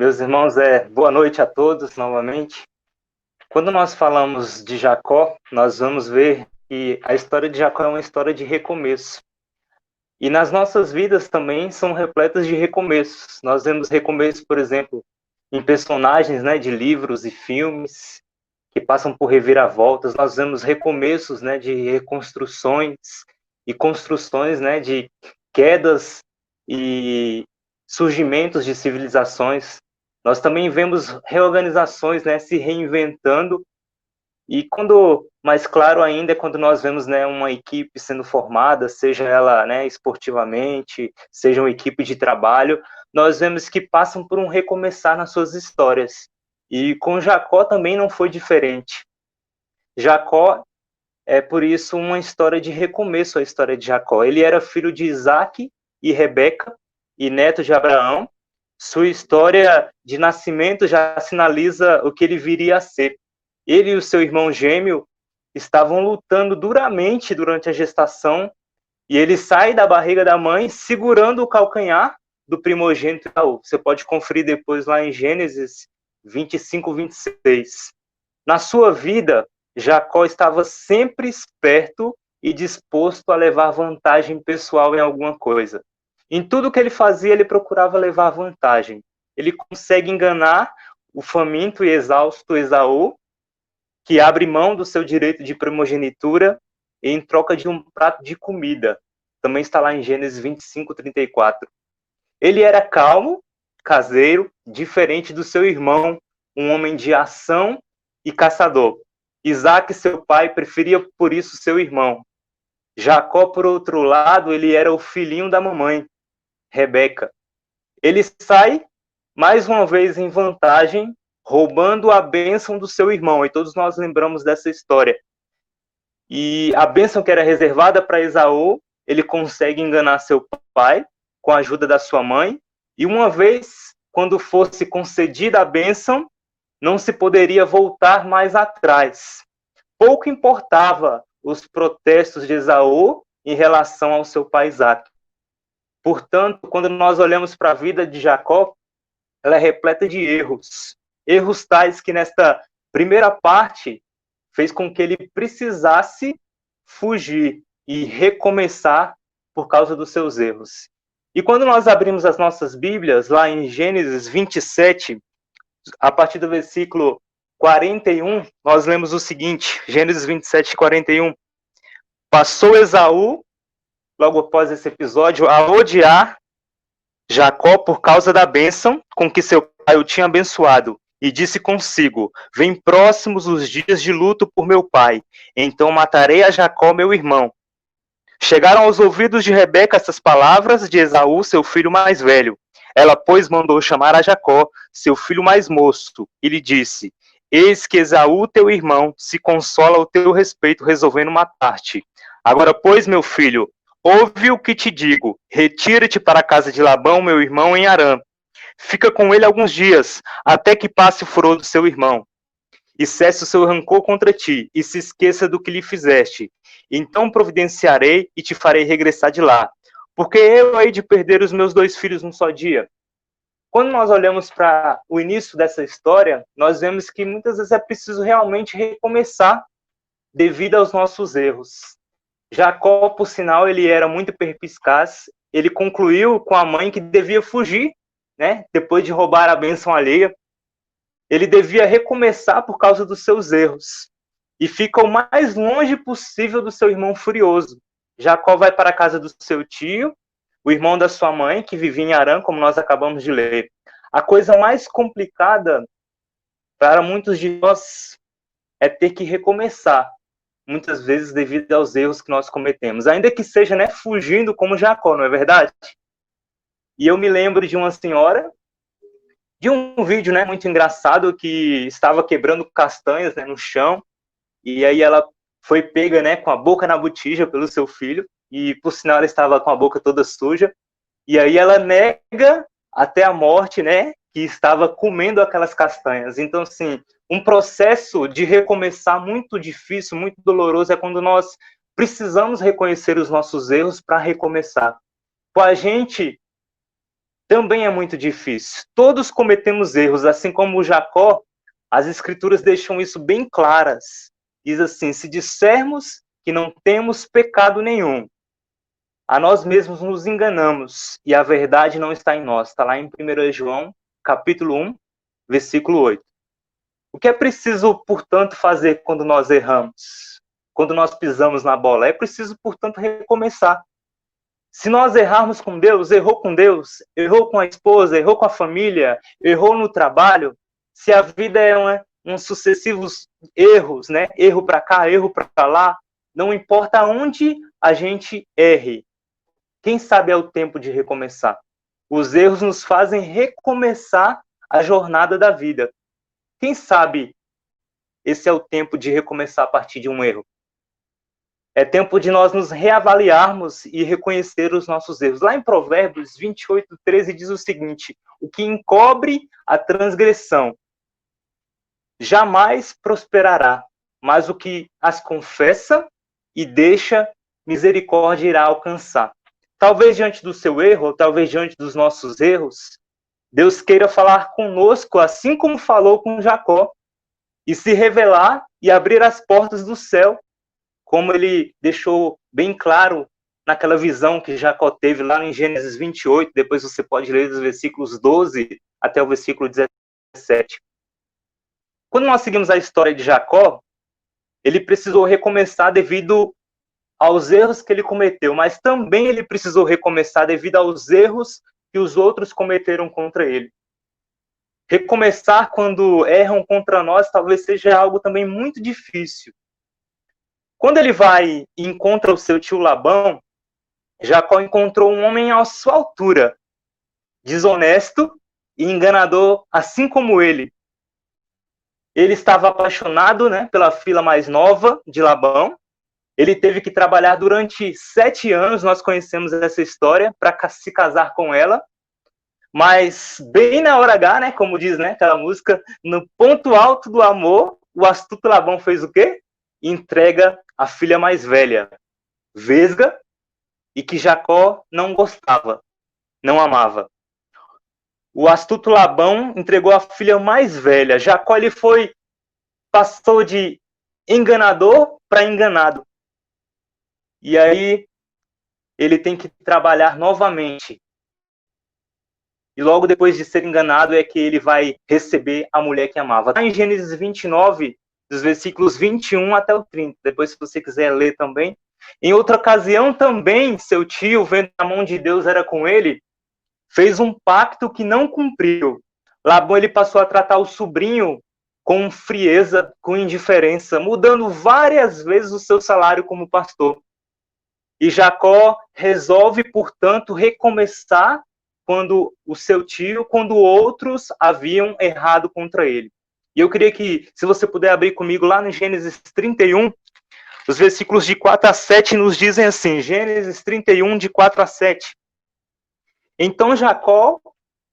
Meus irmãos, boa noite a todos novamente. Quando nós falamos de Jacó, nós vamos ver que a história de Jacó é uma história de recomeço. E nas nossas vidas também são repletas de recomeços. Nós vemos recomeços, por exemplo, em personagens, né, de livros e filmes que passam por reviravoltas. Nós vemos recomeços, né, de reconstruções e construções, né, de quedas e surgimentos de civilizações. Nós também vemos reorganizações, né, se reinventando. E quando mais claro ainda é quando nós vemos, né, uma equipe sendo formada, seja ela, né, esportivamente, seja uma equipe de trabalho, nós vemos que passam por um recomeçar nas suas histórias. E com Jacó também não foi diferente. Jacó é, por isso, uma história de recomeço, a história de Jacó. Ele era filho de Isaac e Rebeca, e neto de Abraão. Sua história de nascimento já sinaliza o que ele viria a ser. Ele e o seu irmão gêmeo estavam lutando duramente durante a gestação, e ele sai da barriga da mãe segurando o calcanhar do primogênito Esaú. Você pode conferir depois lá em Gênesis 25, 26. Na sua vida, Jacó estava sempre esperto e disposto a levar vantagem pessoal em alguma coisa. Em tudo que ele fazia, ele procurava levar vantagem. Ele consegue enganar o faminto e exausto Esaú, que abre mão do seu direito de primogenitura em troca de um prato de comida. Também está lá em Gênesis 25, 34. Ele era calmo, caseiro, diferente do seu irmão, um homem de ação e caçador. Isaac, seu pai, preferia por isso seu irmão. Jacó, por outro lado, ele era o filhinho da mamãe, Rebeca. Ele sai, mais uma vez, em vantagem, roubando a bênção do seu irmão. E todos nós lembramos dessa história. E a bênção que era reservada para Esaú, ele consegue enganar seu pai com a ajuda da sua mãe. E uma vez, quando fosse concedida a bênção, não se poderia voltar mais atrás. Pouco importava os protestos de Esaú em relação ao seu pai Isaac. Portanto, quando nós olhamos para a vida de Jacó, ela é repleta de erros. Erros tais que nesta primeira parte fez com que ele precisasse fugir e recomeçar por causa dos seus erros. E quando nós abrimos as nossas Bíblias, lá em Gênesis 27, a partir do versículo 41, nós lemos o seguinte, Gênesis 27, 41. Passou Esaú, logo após esse episódio, a odiar Jacó por causa da bênção com que seu pai o tinha abençoado, e disse consigo, vem próximos os dias de luto por meu pai, então matarei a Jacó, meu irmão. Chegaram aos ouvidos de Rebeca essas palavras de Esaú, seu filho mais velho. Ela, pois, mandou chamar a Jacó, seu filho mais moço, e lhe disse, eis que Esaú, teu irmão, se consola ao teu respeito, resolvendo matar-te. Agora, pois, meu filho, ouve o que te digo, retira-te para a casa de Labão, meu irmão, em Harã. Fica com ele alguns dias, até que passe o furor do seu irmão, e cesse o seu rancor contra ti, e se esqueça do que lhe fizeste. Então providenciarei e te farei regressar de lá, porque eu hei de perder os meus 2 filhos num só dia. Quando nós olhamos para o início dessa história, nós vemos que muitas vezes é preciso realmente recomeçar devido aos nossos erros. Jacó, por sinal, ele era muito perspicaz, ele concluiu com a mãe que devia fugir, né, depois de roubar a bênção alheia. Ele devia recomeçar por causa dos seus erros. E fica o mais longe possível do seu irmão furioso. Jacó vai para a casa do seu tio, o irmão da sua mãe, que vivia em Harã, como nós acabamos de ler. A coisa mais complicada para muitos de nós é ter que recomeçar, muitas vezes devido aos erros que nós cometemos. Ainda que seja, né, fugindo como Jacó, não é verdade? E eu me lembro de uma senhora, de um vídeo, né, muito engraçado, que estava quebrando castanhas, né, no chão, e aí ela foi pega, né, com a boca na botija pelo seu filho, e por sinal ela estava com a boca toda suja, e aí ela nega até a morte, né, que estava comendo aquelas castanhas. Então, assim, um processo de recomeçar muito difícil, muito doloroso, é quando nós precisamos reconhecer os nossos erros para recomeçar. Com a gente também é muito difícil. Todos cometemos erros, assim como Jacó, as escrituras deixam isso bem claras. Diz assim: se dissermos que não temos pecado nenhum, a nós mesmos nos enganamos e a verdade não está em nós. Está lá em 1 João, capítulo 1, versículo 8. O que é preciso, portanto, fazer quando nós erramos? Quando nós pisamos na bola? É preciso, portanto, recomeçar. Se nós errarmos com Deus, errou com a esposa, errou com a família, errou no trabalho, se a vida é uns sucessivos erros, né? Erro para cá, erro para lá, não importa onde a gente erre. Quem sabe é o tempo de recomeçar. Os erros nos fazem recomeçar a jornada da vida. Quem sabe esse é o tempo de recomeçar a partir de um erro? É tempo de nós nos reavaliarmos e reconhecer os nossos erros. Lá em Provérbios 28:13 diz o seguinte: o que encobre a transgressão jamais prosperará, mas o que as confessa e deixa, misericórdia irá alcançar. Talvez diante do seu erro, ou talvez diante dos nossos erros, Deus queira falar conosco, assim como falou com Jacó, e se revelar e abrir as portas do céu, como ele deixou bem claro naquela visão que Jacó teve lá em Gênesis 28, depois você pode ler dos versículos 12 até o versículo 17. Quando nós seguimos a história de Jacó, ele precisou recomeçar devido aos erros que ele cometeu, mas também ele precisou recomeçar devido aos erros que os outros cometeram contra ele. Recomeçar quando erram contra nós talvez seja algo também muito difícil. Quando ele vai e encontra o seu tio Labão, Jacó encontrou um homem à sua altura, desonesto e enganador, assim como ele. Ele estava apaixonado, né, pela filha mais nova de Labão. Ele teve que trabalhar durante 7 anos, nós conhecemos essa história, para se casar com ela. Mas bem na hora H, né, como diz, né, aquela música, no ponto alto do amor, o astuto Labão fez o quê? Entrega a filha mais velha, vesga, e que Jacó não gostava, não amava. O astuto Labão entregou a filha mais velha. Jacó ele passou de enganador para enganado. E aí ele tem que trabalhar novamente. E logo depois de ser enganado é que ele vai receber a mulher que amava. Está em Gênesis 29, dos versículos 21 até o 30. Depois, se você quiser ler também. Em outra ocasião também, seu tio, vendo que a mão de Deus era com ele, fez um pacto que não cumpriu. Labão ele passou a tratar o sobrinho com frieza, com indiferença, mudando várias vezes o seu salário como pastor. E Jacó resolve, portanto, recomeçar quando outros haviam errado contra ele. E eu queria que, se você puder abrir comigo lá no Gênesis 31, os versículos de 4 a 7 nos dizem assim, Gênesis 31, de 4 a 7. Então Jacó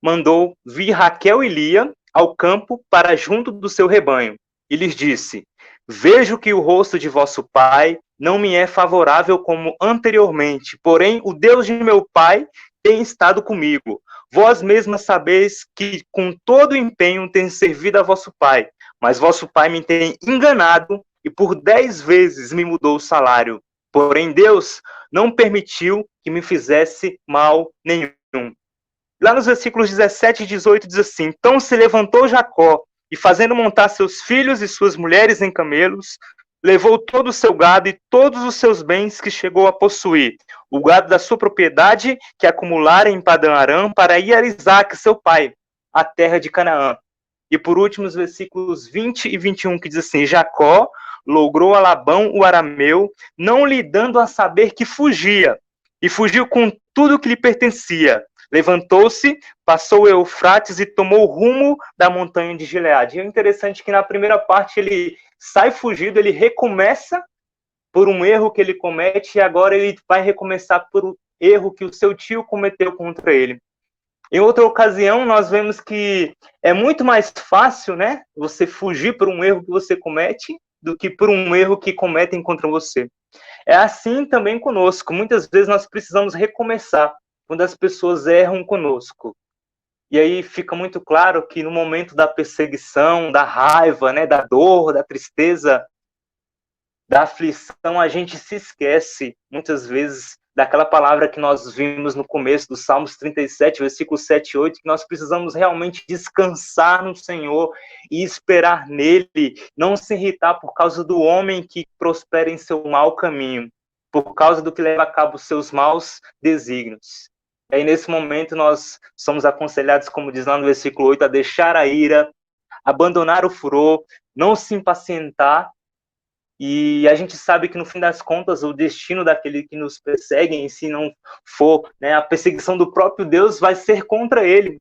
mandou vir Raquel e Lia ao campo para junto do seu rebanho, e lhes disse: vejo que o rosto de vosso pai não me é favorável como anteriormente, porém o Deus de meu pai tem estado comigo. Vós mesmas sabeis que com todo empenho tenho servido a vosso pai, mas vosso pai me tem enganado e por 10 vezes me mudou o salário. Porém Deus não permitiu que me fizesse mal nenhum. Lá nos versículos 17 e 18 diz assim: então se levantou Jacó, e fazendo montar seus filhos e suas mulheres em camelos, levou todo o seu gado e todos os seus bens que chegou a possuir, o gado da sua propriedade que acumulara em Padã-Arã, para ir a Isaque, seu pai, a terra de Canaã. E por último, os versículos 20 e 21, que diz assim: Jacó logrou a Labão, o arameu, não lhe dando a saber que fugia, e fugiu com tudo que lhe pertencia. Levantou-se, passou o Eufrates e tomou o rumo da montanha de Gileade. E é interessante que na primeira parte ele sai fugido, ele recomeça por um erro que ele comete e agora ele vai recomeçar por um erro que o seu tio cometeu contra ele. Em outra ocasião, nós vemos que é muito mais fácil, né, você fugir por um erro que você comete do que por um erro que cometem contra você. É assim também conosco. Muitas vezes nós precisamos recomeçar quando as pessoas erram conosco. E aí fica muito claro que no momento da perseguição, da raiva, né, da dor, da tristeza, da aflição, a gente se esquece, muitas vezes, daquela palavra que nós vimos no começo do Salmos 37, versículo 7 e 8, que nós precisamos realmente descansar no Senhor e esperar nele, não se irritar por causa do homem que prospera em seu mau caminho, por causa do que leva a cabo os seus maus desígnios. E aí, nesse momento, nós somos aconselhados, como diz lá no versículo 8, a deixar a ira, abandonar o furor, não se impacientar. E a gente sabe que, no fim das contas, o destino daquele que nos persegue, se não for, né, a perseguição do próprio Deus, vai ser contra ele.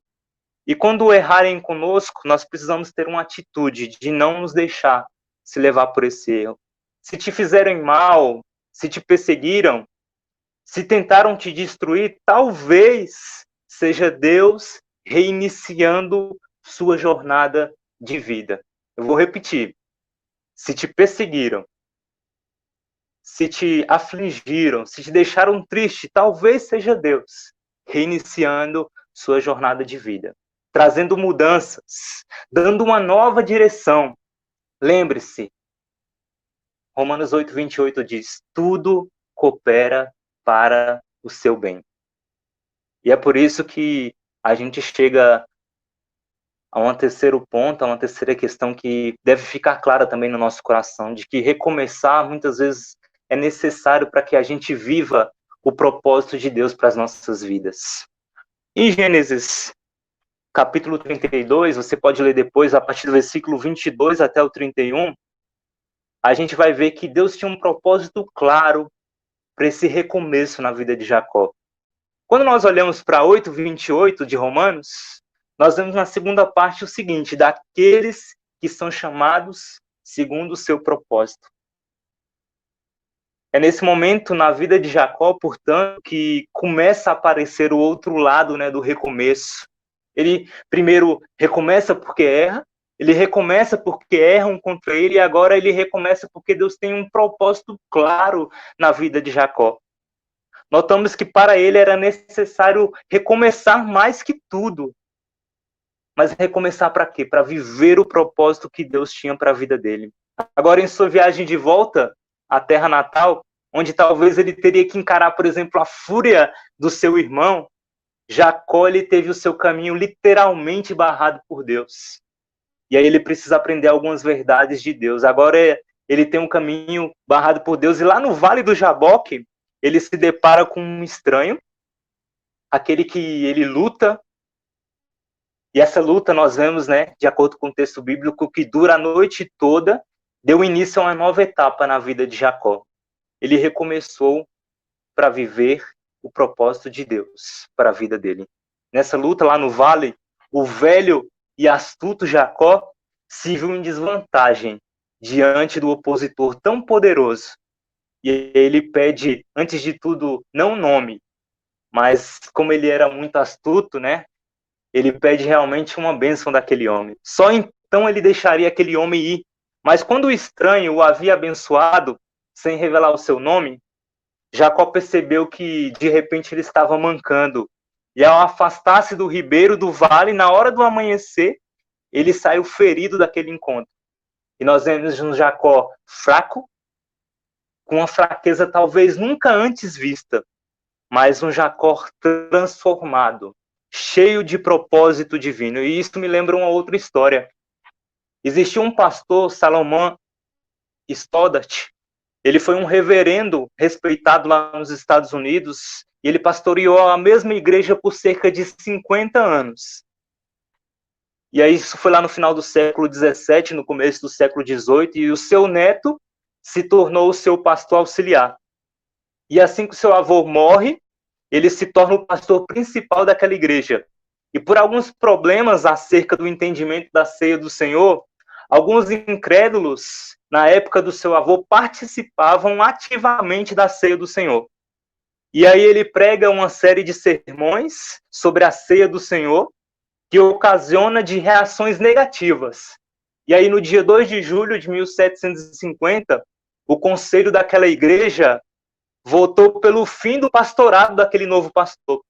E quando errarem conosco, nós precisamos ter uma atitude de não nos deixar se levar por esse erro. Se te fizerem mal, se te perseguiram, se tentaram te destruir, talvez seja Deus reiniciando sua jornada de vida. Eu vou repetir. Se te perseguiram, se te afligiram, se te deixaram triste, talvez seja Deus reiniciando sua jornada de vida, trazendo mudanças, dando uma nova direção. Lembre-se, Romanos 8, 28 diz: tudo coopera para o seu bem. E é por isso que a gente chega a um terceiro ponto, a uma terceira questão que deve ficar clara também no nosso coração, de que recomeçar muitas vezes é necessário para que a gente viva o propósito de Deus para as nossas vidas. Em Gênesis, capítulo 32, você pode ler depois, a partir do versículo 22 até o 31, a gente vai ver que Deus tinha um propósito claro para esse recomeço na vida de Jacó. Quando nós olhamos para 8:28 de Romanos, nós vemos na segunda parte o seguinte: daqueles que são chamados segundo o seu propósito. É nesse momento na vida de Jacó, portanto, que começa a aparecer o outro lado, né, do recomeço. Ele primeiro recomeça porque erra, ele recomeça porque erram contra ele, e agora ele recomeça porque Deus tem um propósito claro na vida de Jacó. Notamos que para ele era necessário recomeçar mais que tudo. Mas recomeçar para quê? Para viver o propósito que Deus tinha para a vida dele. Agora, em sua viagem de volta à terra natal, onde talvez ele teria que encarar, por exemplo, a fúria do seu irmão, Jacó ele teve o seu caminho literalmente barrado por Deus. E aí ele precisa aprender algumas verdades de Deus. Agora ele tem um caminho barrado por Deus, e lá no Vale do Jaboque, ele se depara com um estranho, aquele que ele luta. E essa luta nós vemos, né, de acordo com o texto bíblico, que dura a noite toda, deu início a uma nova etapa na vida de Jacó. Ele recomeçou para viver o propósito de Deus para a vida dele. Nessa luta lá no vale, o velho e astuto Jacó se viu em desvantagem diante do opositor tão poderoso. E ele pede, antes de tudo, não o nome, mas como ele era muito astuto, né? Ele pede realmente uma bênção daquele homem. Só então ele deixaria aquele homem ir. Mas quando o estranho o havia abençoado, sem revelar o seu nome, Jacó percebeu que de repente ele estava mancando. E ao afastar-se do ribeiro do vale, na hora do amanhecer, ele saiu ferido daquele encontro. E nós vemos um Jacó fraco, com uma fraqueza talvez nunca antes vista, mas um Jacó transformado, cheio de propósito divino. E isso me lembra uma outra história. Existia um pastor, Salomão Stoddard. Ele foi um reverendo respeitado lá nos Estados Unidos, e ele pastoreou a mesma igreja por cerca de 50 anos. E aí isso foi lá no final do século XVII, no começo do século XVIII, e o seu neto se tornou o seu pastor auxiliar. E assim que o seu avô morre, ele se torna o pastor principal daquela igreja. E por alguns problemas acerca do entendimento da ceia do Senhor, alguns incrédulos, na época do seu avô, participavam ativamente da ceia do Senhor. E aí ele prega uma série de sermões sobre a ceia do Senhor, que ocasiona de reações negativas. E aí no dia 2 de julho de 1750, o conselho daquela igreja votou pelo fim do pastorado daquele novo pastor.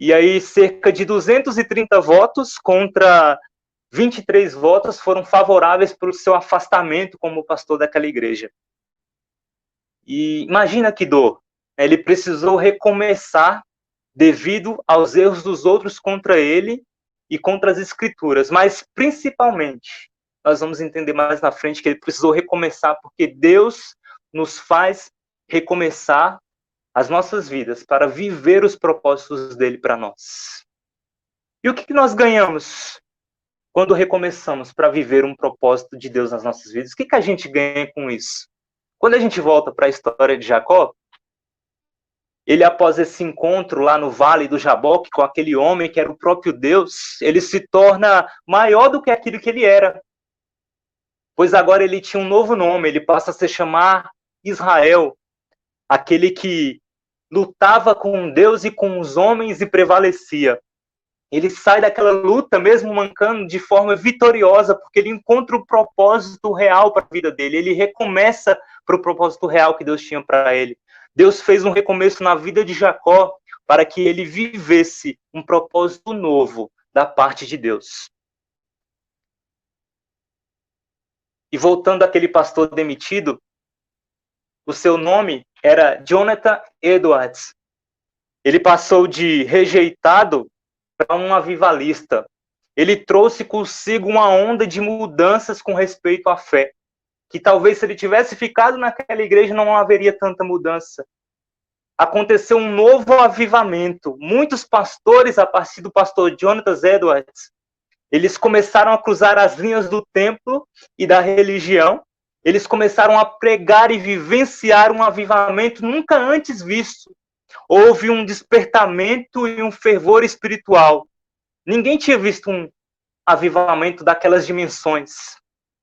E aí cerca de 230 votos contra 23 votos foram favoráveis pelo seu afastamento como pastor daquela igreja. E imagina que dor. Ele precisou recomeçar devido aos erros dos outros contra ele e contra as escrituras. Mas, principalmente, nós vamos entender mais na frente que ele precisou recomeçar porque Deus nos faz recomeçar as nossas vidas para viver os propósitos dele para nós. E o que nós ganhamos quando recomeçamos para viver um propósito de Deus nas nossas vidas? O que a gente ganha com isso? Quando a gente volta para a história de Jacó, ele, após esse encontro lá no Vale do Jaboque com aquele homem que era o próprio Deus, ele se torna maior do que aquilo que ele era. Pois agora ele tinha um novo nome, ele passa a se chamar Israel, aquele que lutava com Deus e com os homens e prevalecia. Ele sai daquela luta mesmo mancando de forma vitoriosa, porque ele encontra o propósito real para a vida dele. Ele recomeça para o propósito real que Deus tinha para ele. Deus fez um recomeço na vida de Jacó para que ele vivesse um propósito novo da parte de Deus. E voltando àquele pastor demitido, o seu nome era Jonathan Edwards. Ele passou de rejeitado para um avivalista. Ele trouxe consigo uma onda de mudanças com respeito à fé, que talvez se ele tivesse ficado naquela igreja não haveria tanta mudança. Aconteceu um novo avivamento. Muitos pastores, a partir do pastor Jonathan Edwards, eles começaram a cruzar as linhas do templo e da religião. Eles começaram a pregar e vivenciar um avivamento nunca antes visto. Houve um despertamento e um fervor espiritual. Ninguém tinha visto um avivamento daquelas dimensões.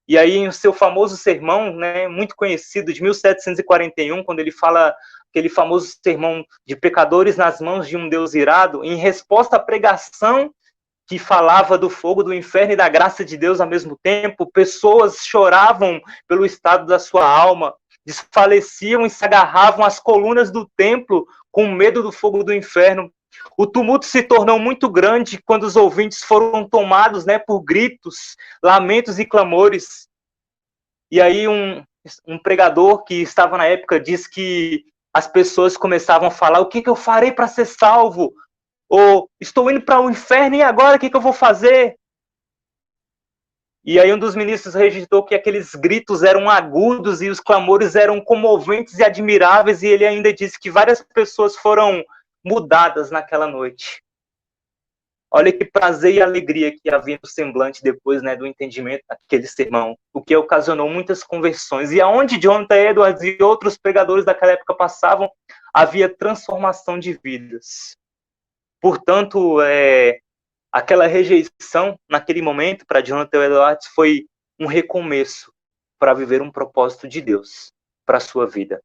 E aí, em seu famoso sermão, né, muito conhecido, de 1741, quando ele fala aquele famoso sermão de pecadores nas mãos de um Deus irado, em resposta à pregação que falava do fogo do inferno e da graça de Deus ao mesmo tempo, pessoas choravam pelo estado da sua alma, desfaleciam e se agarravam às colunas do templo com medo do fogo do inferno. O tumulto se tornou muito grande quando os ouvintes foram tomados, né, por gritos, lamentos e clamores. E aí um pregador que estava na época diz que as pessoas começavam a falar: o que eu farei para ser salvo? Ou estou indo para o inferno e agora o que eu vou fazer? E aí um dos ministros registrou que aqueles gritos eram agudos e os clamores eram comoventes e admiráveis, e ele ainda disse que várias pessoas foram mudadas naquela noite. Olha que prazer e alegria que havia no semblante depois, né, do entendimento daquele sermão, o que ocasionou muitas conversões. E aonde Jonathan Edwards e outros pregadores daquela época passavam, havia transformação de vidas. Portanto, aquela rejeição, naquele momento, para Jonathan Edwards, foi um recomeço para viver um propósito de Deus para a sua vida.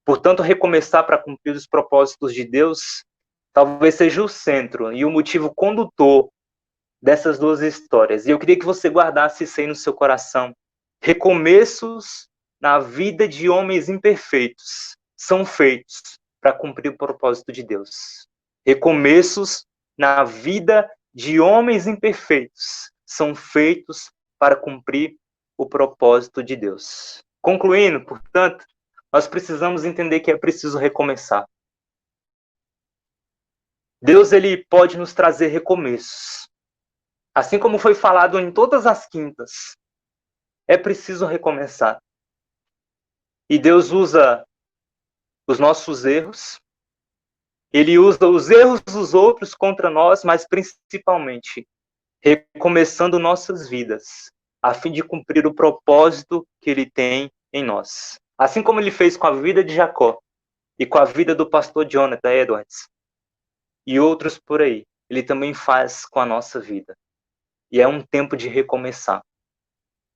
Portanto, recomeçar para cumprir os propósitos de Deus talvez seja o centro e o motivo condutor dessas duas histórias. E eu queria que você guardasse isso aí no seu coração. Recomeços na vida de homens imperfeitos são feitos para cumprir o propósito de Deus. Recomeços na vida de homens imperfeitos são feitos para cumprir o propósito de Deus. Concluindo, portanto, nós precisamos entender que é preciso recomeçar. Deus, ele pode nos trazer recomeços. Assim como foi falado em todas as quintas, é preciso recomeçar. E Deus usa os nossos erros, ele usa os erros dos outros contra nós, mas principalmente recomeçando nossas vidas, a fim de cumprir o propósito que ele tem em nós. Assim como ele fez com a vida de Jacó e com a vida do pastor Jonathan Edwards e outros por aí, ele também faz com a nossa vida. E é um tempo de recomeçar.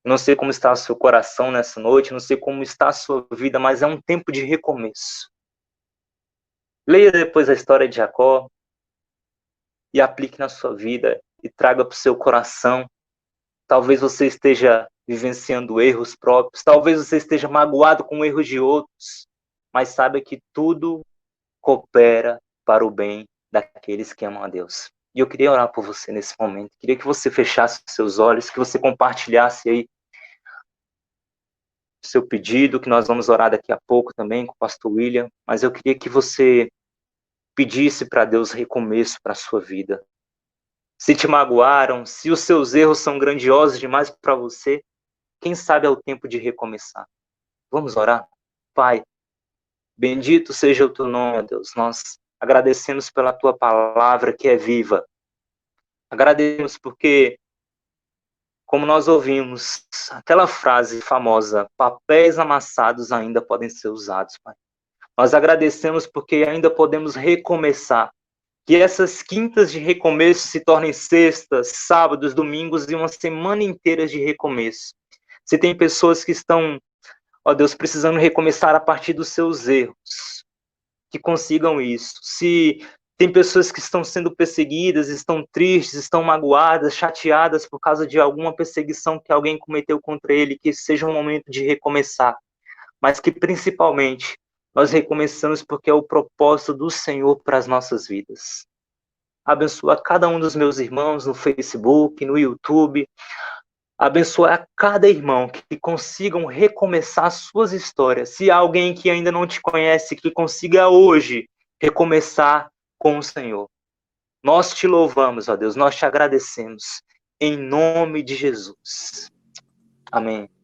Não sei como está o seu coração nessa noite, não sei como está a sua vida, mas é um tempo de recomeço. Leia depois a história de Jacó e aplique na sua vida e traga para o seu coração. Talvez você esteja vivenciando erros próprios, talvez você esteja magoado com erros de outros, mas saiba que tudo coopera para o bem daqueles que amam a Deus. E eu queria orar por você nesse momento. Queria que você fechasse os seus olhos, que você compartilhasse aí o seu pedido, que nós vamos orar daqui a pouco também com o pastor William. Mas eu queria que você pedisse para Deus recomeço para a sua vida. Se te magoaram, se os seus erros são grandiosos demais para você, quem sabe é o tempo de recomeçar. Vamos orar? Pai, bendito seja o teu nome, ó Deus. Nós agradecemos pela tua palavra que é viva. Agradecemos porque, como nós ouvimos, aquela frase famosa, papéis amassados ainda podem ser usados, Pai. Nós agradecemos porque ainda podemos recomeçar. Que essas quintas de recomeço se tornem sextas, sábados, domingos e uma semana inteira de recomeço. Se tem pessoas que estão, ó Deus, precisando recomeçar a partir dos seus erros, que consigam isso. Se tem pessoas que estão sendo perseguidas, estão tristes, estão magoadas, chateadas por causa de alguma perseguição que alguém cometeu contra ele, que seja um momento de recomeçar, mas que principalmente nós recomeçamos porque é o propósito do Senhor para as nossas vidas. Abençoa cada um dos meus irmãos no Facebook, no YouTube. Abençoa cada irmão que consigam recomeçar suas histórias. Se há alguém que ainda não te conhece, que consiga hoje recomeçar com o Senhor. Nós te louvamos, ó Deus, nós te agradecemos. Em nome de Jesus. Amém.